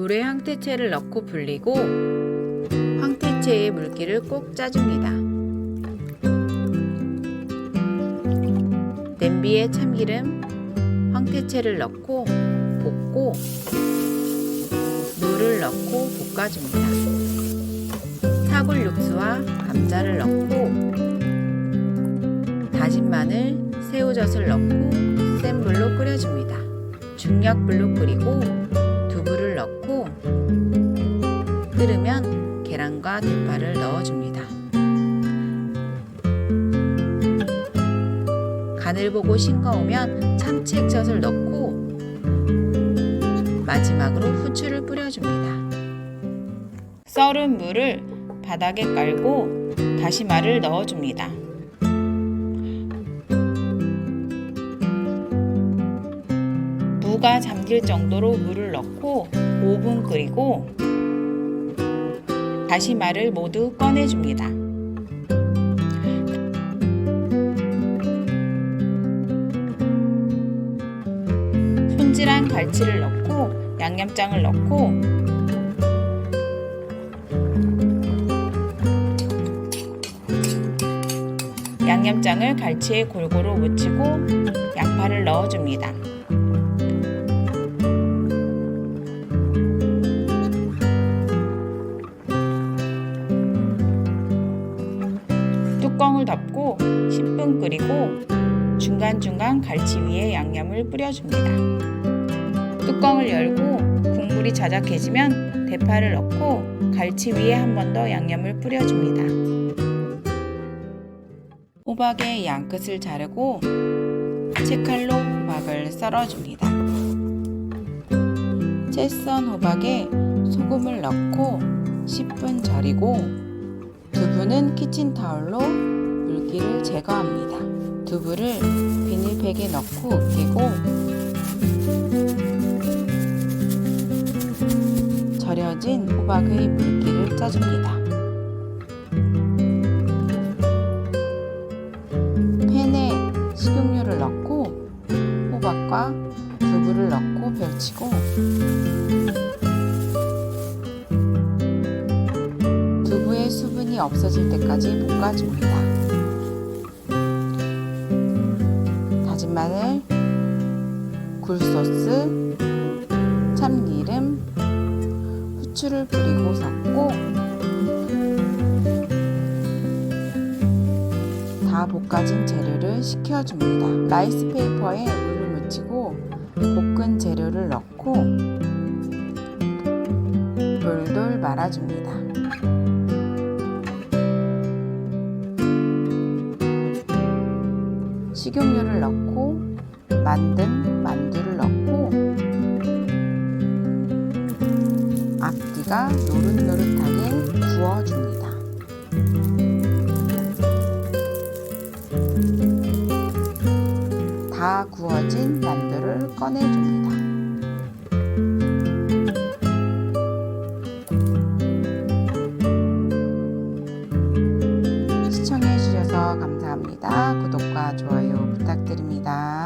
물에 황태채를 넣고 불리고 황태채의 물기를 꼭 짜줍니다. 냄비에 참기름, 황태채를 넣고 볶고 물을 넣고 볶아줍니다. 사골 육수와 감자를 넣고 다진 마늘, 새우젓을 넣고 센 불로 끓여줍니다. 중약불로 끓이고 두부를 넣고 끓으면 계란과 대파를 넣어줍니다. 간을 보고 싱거우면 참치액젓을 넣고 마지막으로 후추를 뿌려줍니다. 썰은 물을 바닥에 깔고 다시마를 넣어줍니다. 무가 잠길 정도로 물을 넣고 5분 끓이고 다시마를 모두 꺼내줍니다. 손질한 갈치를 넣고 양념장을 넣고 양념장을 갈치에 골고루 묻히고 양파를 넣어줍니다. 뚜껑을 덮고 10분 끓이고 중간중간 갈치 위에 양념을 뿌려줍니다. 뚜껑을 열고 국물이 자작해지면 대파를 넣고 갈치 위에 한 번 더 양념을 뿌려줍니다. 호박의 양끝을 자르고 채칼로 호박을 썰어줍니다. 채 썬 호박에 소금을 넣고 10분 절이고 두부는 키친타올로 물기를 제거합니다. 두부를 비닐팩에 넣고 으깨고 절여진 호박의 물기를 짜줍니다. 팬에 식용유를 넣고 호박과 두부를 넣고 별치고 두부의 수분이 없어질 때까지 볶아줍니다. 다진 마늘, 굴소스, 참기름, 후추를 뿌리고 섞고 다 볶아진 재료를 식혀줍니다. 라이스 페이퍼에 물을 묻히고 볶은 재료를 넣고 돌돌 말아줍니다. 식용유를 넣고 만든 만두를 넣고 앞뒤가 노릇노릇하게 구워줍니다. 다 구워진 만두를 꺼내줍니다. 시청해주셔서 감사합니다. 구독과 좋아요 부탁드립니다.